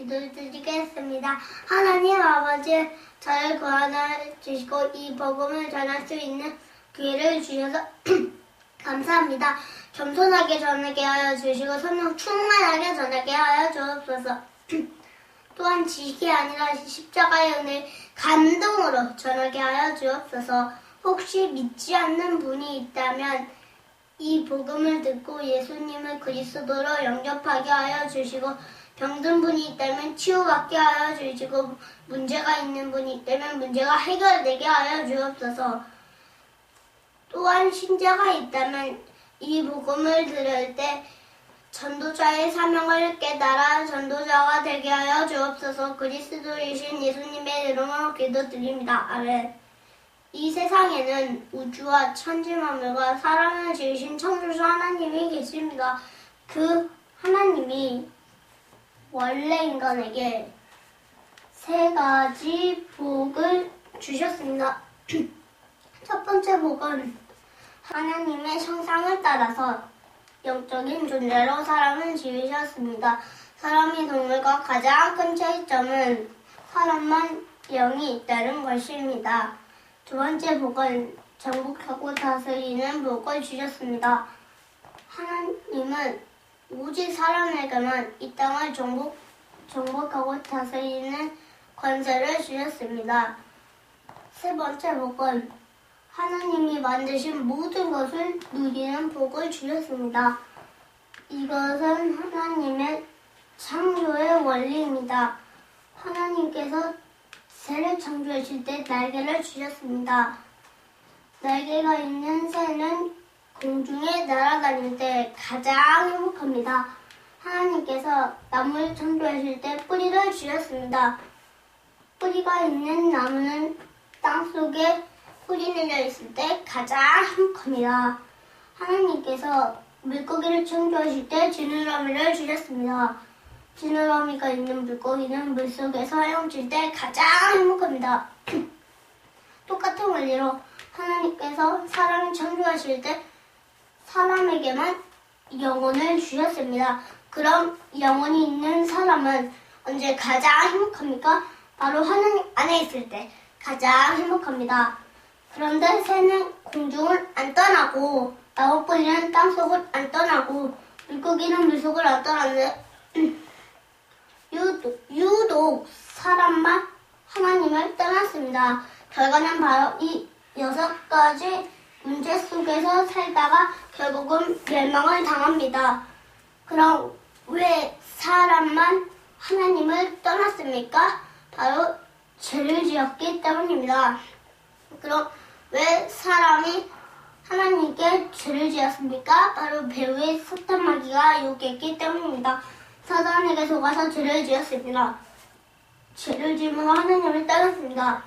기도드리겠습니다. 하나님 아버지, 저를 구원해 주시고 이 복음을 전할 수 있는 기회를 주셔서 감사합니다. 겸손하게 전하게 하여 주시고 성령 충만하게 전하게 하여 주옵소서. 또한 지식이 아니라 십자가의 은혜 감동으로 전하게 하여 주옵소서. 혹시 믿지 않는 분이 있다면 이 복음을 듣고 예수님을 그리스도로 영접하게 하여 주시고, 병든 분이 있다면 치유받게 하여 주시고, 문제가 있는 분이 있다면 문제가 해결되게 하여 주옵소서. 또한 신자가 있다면 이 복음을 들을 때 전도자의 사명을 깨달아 전도자가 되게 하여 주옵소서. 그리스도이신 예수님의 이름으로 기도드립니다. 아멘. 이 세상에는 우주와 천지 만물과 사람을 지으신 창조주 하나님이 계십니다. 그 하나님이 원래 인간에게 세 가지 복을 주셨습니다. 첫 번째 복은 하나님의 형상을 따라서 영적인 존재로 사람을 지으셨습니다. 사람이 동물과 가장 큰 차이점은 사람만 영이 있다는 것입니다. 두 번째 복은 정복하고 다스리는 복을 주셨습니다. 하나님은 오직 사람에게만 이 땅을 정복하고 다스리는 권세를 주셨습니다. 세 번째 복은 하나님이 만드신 모든 것을 누리는 복을 주셨습니다. 이것은 하나님의 창조의 원리입니다. 하나님께서 새를 창조하실 때 날개를 주셨습니다. 날개가 있는 새는 공중에 날아다닐 때 가장 행복합니다. 하나님께서 나무를 창조하실 때 뿌리를 주셨습니다. 뿌리가 있는 나무는 땅속에 뿌리 내려 있을 때 가장 행복합니다. 하나님께서 물고기를 창조하실 때 지느러미를 주셨습니다. 지느러미가 있는 물고기는 물속에서 헤엄칠 때 가장 행복합니다. 똑같은 원리로 하나님께서 사람을 창조하실 때 사람에게만 영혼을 주셨습니다. 그럼 영혼이 있는 사람은 언제 가장 행복합니까? 바로 하나님 안에 있을 때 가장 행복합니다. 그런데 새는 공중을 안 떠나고 나무뿌리는 땅속을 안 떠나고 물고기는 물속을 안 떠나는데 유독 사람만 하나님을 떠났습니다. 결과는 바로 이 6가지 문제 속에서 살다가 결국은 멸망을 당합니다. 그럼 왜 사람만 하나님을 떠났습니까? 바로 죄를 지었기 때문입니다. 그럼 왜 사람이 하나님께 죄를 지었습니까? 바로 배후의 사탄 마귀가 유혹했기 때문입니다. 사단에게 속아서 죄를 지었습니다. 죄를 지으므로 하나님을 떠났습니다.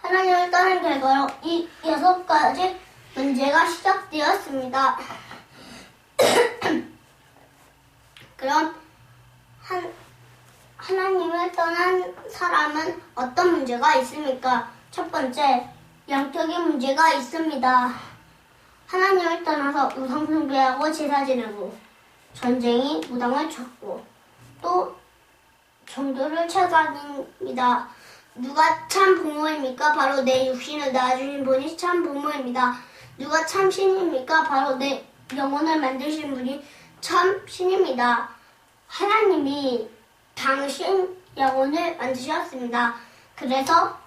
하나님을 떠난 결과로 이 6가지 문제가 시작되었습니다. 그럼 하나님을 떠난 사람은 어떤 문제가 있습니까? 첫 번째, 영적인 문제가 있습니다. 하나님을 떠나서 우상 숭배하고 제사 지내고 전쟁이 무당을 쳤고 또 종교를 찾아다닙니다. 누가 참 부모입니까? 바로 내 육신을 낳아주신 분이 참 부모입니다. 누가 참 신입니까? 바로 내 영혼을 만드신 분이 참 신입니다. 하나님이 당신 영혼을 만드셨습니다. 그래서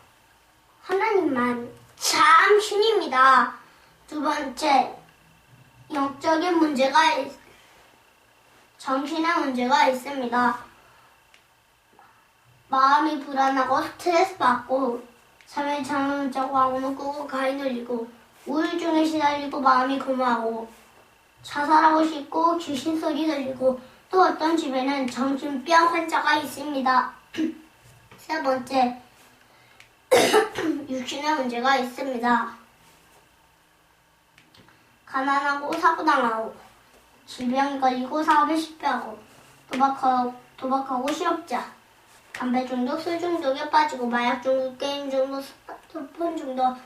하나님만 참 신입니다. 두 번째, 영적인 문제가 정신의 문제가 있습니다. 마음이 불안하고 스트레스 받고 잠을 잠을 자고 악몽을 꾸고 가위 눌리고 우울증에 시달리고 마음이 공허하고 자살하고 싶고 귀신 소리 들리고 또 어떤 집에는 정신병 환자가 있습니다. 세 번째, 육신의 문제가 있습니다. 가난하고 사고당하고 질병에 걸리고 사업에 실패하고 도박하고 실업자, 담배 중독, 술 중독에 빠지고 마약 중독, 게임 중독, 스마트폰 중독.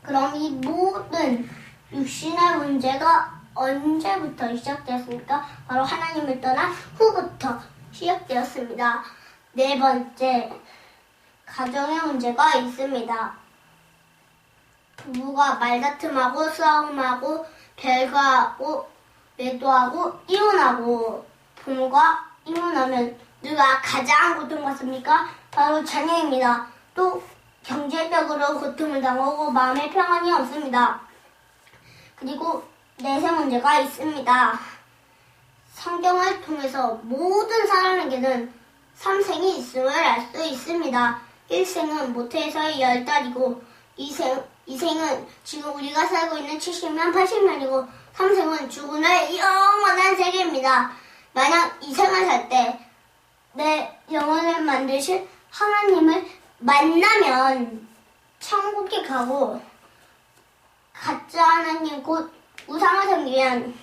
그럼 이 모든 육신의 문제가 언제부터 시작되었습니까? 바로 하나님을 떠난 후부터 시작되었습니다. 네 번째, 가정의 문제가 있습니다. 부부가 말다툼하고 싸움하고 별거하고 매도하고 이혼하고. 부모가 이혼하면 누가 가장 고통받습니까? 바로 자녀입니다. 또 경제적으로 고통을 당하고 마음의 평안이 없습니다. 그리고 내세 문제가 있습니다. 성경을 통해서 모든 사람에게는 3생이 있음을 알 수 있습니다. 1생은 모태에서의 10달이고 2생은 지금 우리가 살고 있는 70년, 80년이고 3생은 죽음의 영원한 세계입니다. 만약 2생을 살 때 내 영혼을 만드실 하나님을 만나면 천국에 가고, 가짜 하나님 곧 우상을 섬기면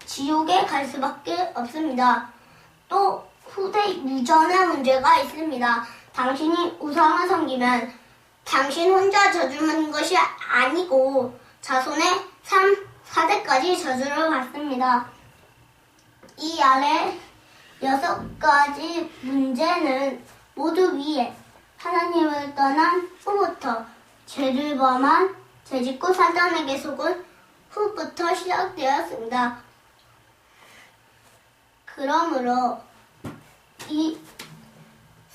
지옥에 갈 수밖에 없습니다. 또 후대 유전의 문제가 있습니다. 당신이 우상을 섬기면 당신 혼자 저주를 받는 것이 아니고 자손의 3, 4대까지 저주를 받습니다. 이 아래 6가지 문제는 모두 위에 하나님을 떠난 후부터 죄를 범한 죄짓고 사단에게 속은 후부터 시작되었습니다. 그러므로 이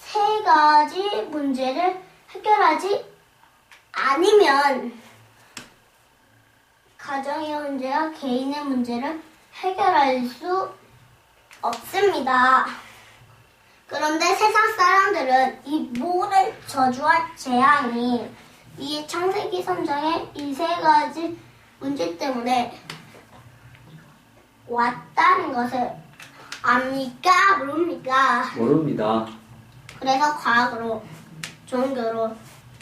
3가지 문제를 해결하지 않으면 가정의 문제와 개인의 문제를 해결할 수 없습니다. 그런데 세상 사람들은 이 모든 저주와 재앙이 이 창세기 3장의 이 3가지 문제 때문에 왔다는 것을 압니까? 모릅니까? 모릅니다. 그래서 과학으로, 종교로,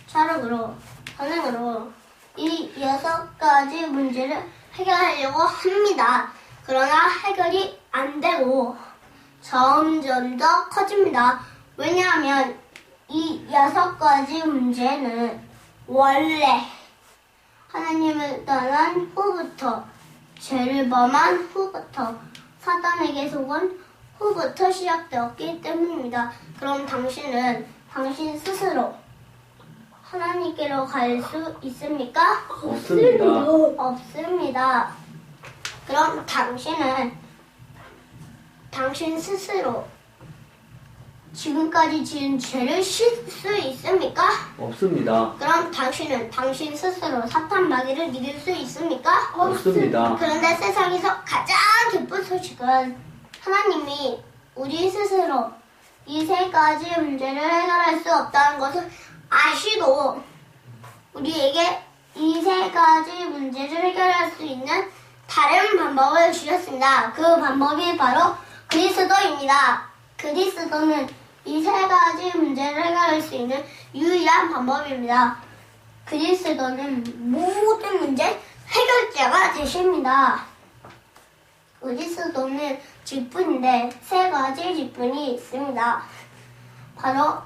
철학으로, 선행으로 이 6가지 문제를 해결하려고 합니다. 그러나 해결이 안 되고 점점 더 커집니다. 왜냐하면 이 6가지 문제는 원래 하나님을 떠난 후부터, 죄를 범한 후부터, 사단에게 속은 후부터 시작되었기 때문입니다. 그럼 당신은 당신 스스로 하나님께로 갈 수 있습니까? 없습니다. 없습니다. 그럼 당신은 당신 스스로 지금까지 지은 죄를 쉴 수 있습니까? 없습니다. 그럼 당신은 당신 스스로 사탄 마귀를 이길 수 있습니까? 없습니다. 그런데 세상에서 가장 기쁜 소식은 하나님이 우리 스스로 이 3가지 문제를 해결할 수 없다는 것을 아시고 우리에게 이 3가지 문제를 해결할 수 있는 다른 방법을 주셨습니다. 그 방법이 바로 그리스도입니다. 그리스도는 이 3가지 문제를 해결할 수 있는 유일한 방법입니다. 그리스도는 모든 문제 해결자가 되십니다. 그리스도는 직분인데 3가지 직분이 있습니다. 바로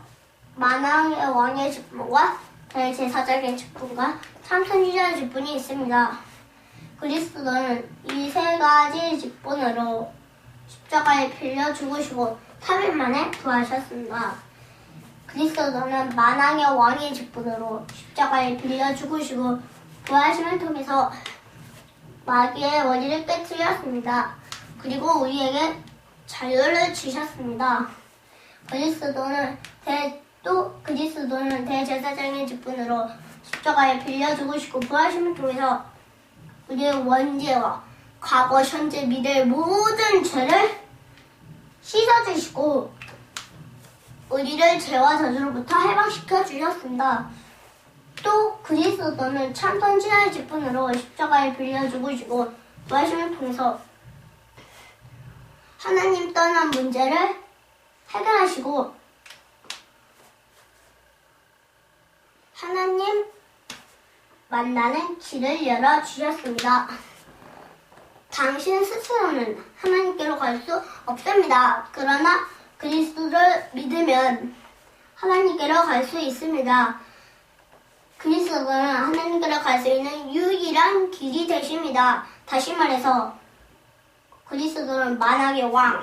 만왕의 왕의 직분과 대제사장의 직분과 참선지자의 직분이 있습니다. 그리스도는 이 3가지 직분으로 십자가에 빌려 죽으시고 3일 만에 부활하셨습니다. 그리스도는 만왕의 왕의 직분으로 십자가에 빌려 죽으시고 부활하심을 통해서 마귀의 원리를 깨뜨렸습니다. 그리고 우리에게 자유를 주셨습니다. 그리스도는 대제사장의 직분으로 십자가에 빌려 죽으시고 부활하심을 통해서 우리의 원죄와 과거, 현재, 미래의 모든 죄를 씻어주시고 우리를 죄와 저주로부터 해방시켜 주셨습니다. 또 그리스도는 참선지자의 직분으로 십자가에 빌려 죽으시고 부활하심을 통해서 하나님 떠난 문제를 해결하시고 하나님 만나는 길을 열어주셨습니다. 당신 스스로는 하나님께로 갈 수 없습니다. 그러나 그리스도를 믿으면 하나님께로 갈 수 있습니다. 그리스도는 하나님께로 갈 수 있는 유일한 길이 되십니다. 다시 말해서 그리스도는 만왕의 왕,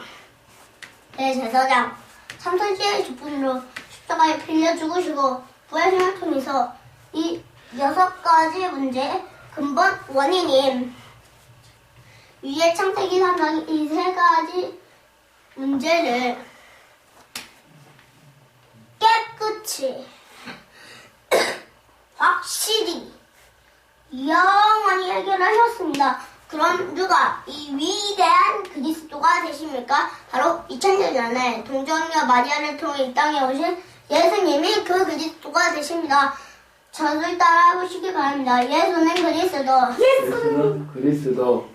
대제사장 참선지의 기쁨으로 십자가에 빌려 죽으시고 부활심을 통해서 이 6가지 문제의 근본 원인인 위의 창세기 3장 이 3가지 문제를 깨끗이 확실히 영원히 해결하셨습니다. 그럼 누가 이 위대한 그리스도가 되십니까? 바로 2000년 전에 동정녀 마리아를 통해 이 땅에 오신 예수님이 그 그리스도가 되십니다. 저를 따라해보시기 바랍니다. 예수는 그리스도. 예수는 그리스도.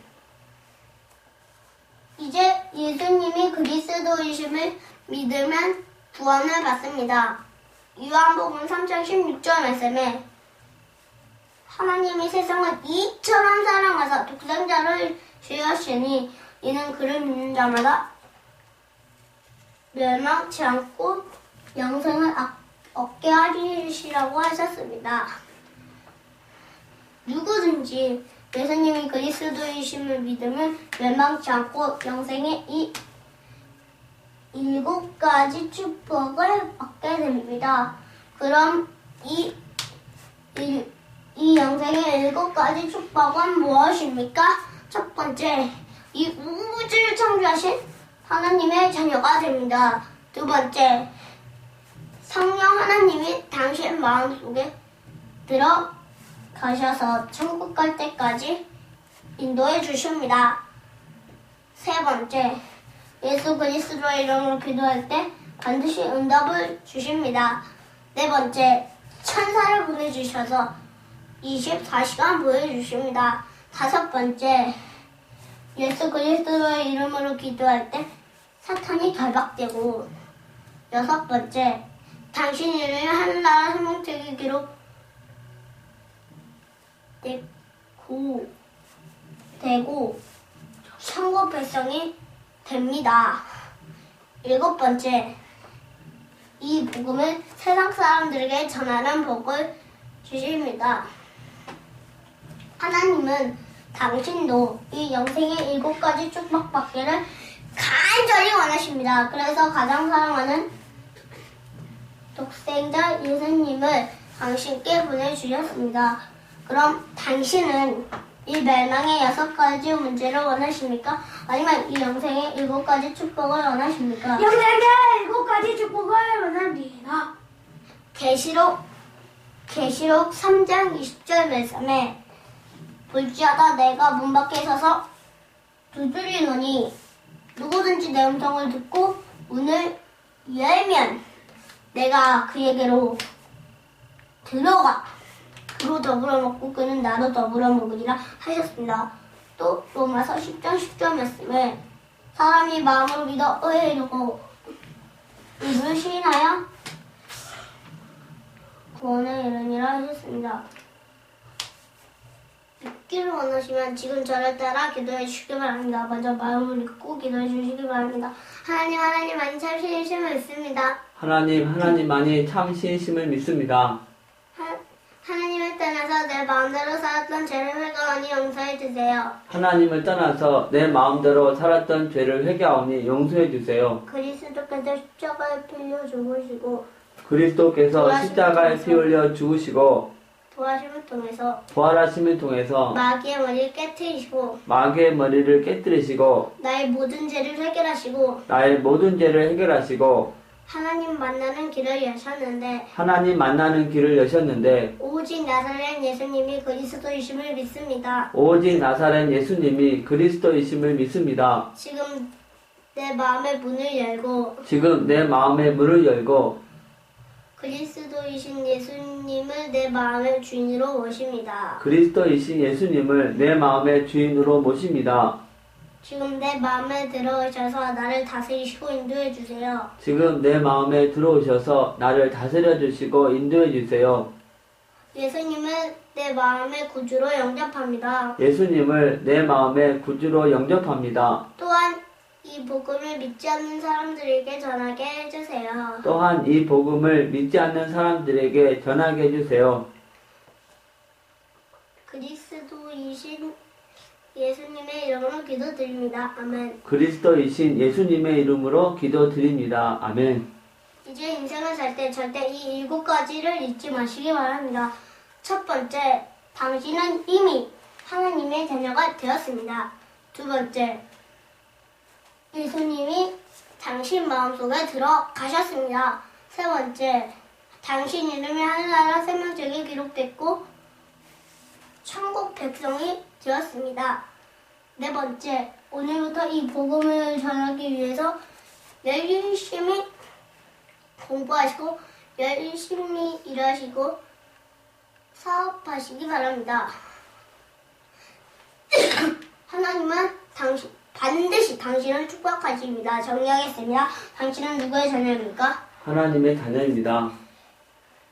이제 예수님이 그리스도이심을 믿으면 구원을 받습니다. 요한복음 3장 16절 말씀에 하나님이 세상을 이처럼 사랑하사 독생자를 주셨으니 이는 그를 믿는 자마다 멸망치 않고 영생을 얻게 하시라고 하셨습니다. 누구든지 예수님이 그리스도이심을 믿으면 멸망치 않고 영생의 이 7가지 축복을 받게 됩니다. 그럼 이 영생의 7가지 축복은 무엇입니까? 첫 번째, 이 우주를 창조하신 하나님의 자녀가 됩니다. 두 번째, 성령 하나님이 당신 마음속에 들어가셔서 천국 갈 때까지 인도해 주십니다. 세 번째, 예수 그리스도의 이름으로 기도할 때 반드시 응답을 주십니다. 네 번째, 천사를 보내주셔서 24시간 보여주십니다. 다섯 번째, 예수 그리스도의 이름으로 기도할 때 사탄이 결박되고, 여섯 번째, 당신 이름이 하늘나라 생명책에 기록되고 천국 백성이 됩니다. 일곱 번째, 이 복음을 세상 사람들에게 전하는 복을 주십니다. 하나님은 당신도 이 영생의 7가지 축복받기를 간절히 원하십니다. 그래서 가장 사랑하는 독생자 예수님을 당신께 보내주셨습니다. 그럼 당신은 이 멸망의 6가지 문제를 원하십니까? 아니면 이 영생의 7가지 축복을 원하십니까? 영생의 7가지 축복을 원합니다. 계시록 3장 20절 말씀에 볼지어다 내가 문 밖에 서서 두드리노니 누구든지 내 음성을 듣고 문을 열면 내가 그에게로 들어가 그로 더불어 먹고 그는 나로 더불어 먹으리라 하셨습니다. 또 로마서 10장 10절 말씀에 사람이 마음으로 믿어 의에 이르고 입을 시인하여 구원에 이르니라 하셨습니다. 믿기를 원하시면 지금 저를 따라 기도해 주시기 바랍니다. 먼저 마음을 믿고 기도해 주시기 바랍니다. 하나님 많이 참신이심을 믿습니다. 하나님만이 참신심을 믿습니다. 하나님을 떠나서 내 마음대로 살았던 죄를 회개하니 용서해 주세요. 하나님을 떠나서 내 마음대로 살았던 죄를 회개하오니 용서해 주세요. 그리스도께서 십자가에 빌려 죽으시고 그리스도께서 십자가에 피 흘려 죽으시고 부활하심을 통해서 마귀의 머리를 깨뜨리시고 나의 모든 죄를 해결하시고 나의 모든 죄를 해결하시고 하나님 만나는 길을 여셨는데 하나님 만나는 길을 여셨는데 오직 나사렛 예수님이 그리스도이심을 믿습니다. 오직 나사렛 예수님이 그리스도이심을 믿습니다. 지금 내 마음의 문을 열고 지금 내 마음의 문을 열고 그리스도이신 예수님을 내 마음의 주인으로 모십니다. 그리스도이신 예수님을 내 마음의 주인으로 모십니다. 지금 내 마음에 들어오셔서 나를 다스리시고 인도해 주세요. 지금 내 마음에 들어오셔서 나를 다스려 주시고 인도해 주세요. 예수님을 내 마음의 구주로 영접합니다. 예수님을 내 마음의 구주로 영접합니다. 또한 이 복음을 믿지 않는 사람들에게 전하게 해주세요. 또한 이 복음을 믿지 않는 사람들에게 전하게 해주세요. 그리스도이신 예수님의 이름으로 기도드립니다. 아멘. 그리스도이신 예수님의 이름으로 기도드립니다. 아멘. 이제 인생을 살 때 절대 이 7가지를 잊지 마시기 바랍니다. 첫 번째, 당신은 이미 하나님의 자녀가 되었습니다. 두 번째, 예수님이 당신 마음속에 들어가셨습니다. 세 번째, 당신 이름이 하늘나라 생명책에 기록됐고 천국 백성이 되었습니다. 네 번째, 오늘부터 이 복음을 전하기 위해서 열심히 공부하시고 열심히 일하시고 사업하시기 바랍니다. 하나님은 반드시 당신을 축복하십니다. 정리하겠습니다. 당신은 누구의 자녀입니까? 하나님의 자녀입니다.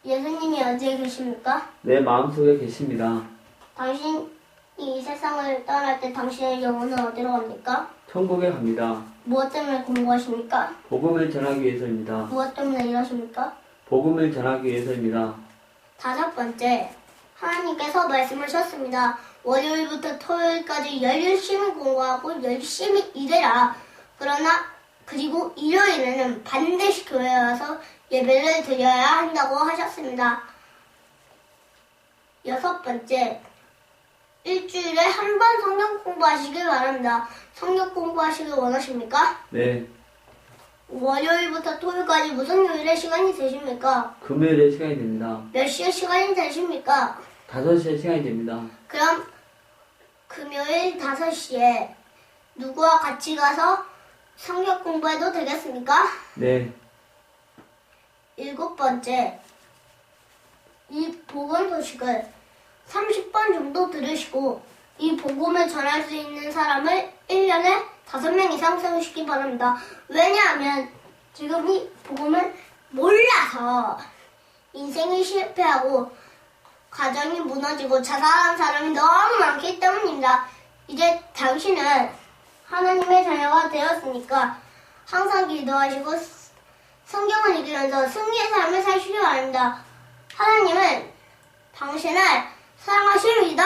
예수님이 어디에 계십니까? 내 마음속에 계십니다. 당신이 이 세상을 떠날 때 당신의 영혼은 어디로 갑니까? 천국에 갑니다. 무엇 때문에 공부하십니까? 복음을 전하기 위해서입니다. 무엇 때문에 일하십니까? 복음을 전하기 위해서입니다. 다섯 번째, 하나님께서 말씀하셨습니다. 월요일부터 토요일까지 열심히 공부하고 열심히 일해라. 그리고 일요일에는 반드시 교회에 와서 예배를 드려야 한다고 하셨습니다. 여섯 번째, 일주일에 한 번 성경 공부하시길 바랍니다. 성경 공부하시길 원하십니까? 네. 월요일부터 토요일까지 무슨 요일에 시간이 되십니까? 금요일에 시간이 됩니다. 몇 시에 시간이 되십니까? 5시에 시간이 됩니다. 그럼 금요일 5시에 누구와 같이 가서 성경 공부해도 되겠습니까? 네. 일곱 번째, 이 복음 소식을 30번 정도 들으시고 이 복음을 전할 수 있는 사람을 1년에 5명 이상 세우시기 바랍니다. 왜냐하면 지금 이 복음을 몰라서 인생이 실패하고 가정이 무너지고 자살한 사람이 너무 많기 때문입니다. 이제 당신은 하나님의 자녀가 되었으니까 항상 기도하시고 성경을 읽으면서 승리의 삶을 사시기 바랍니다. 하나님은 당신을 사랑하십니다.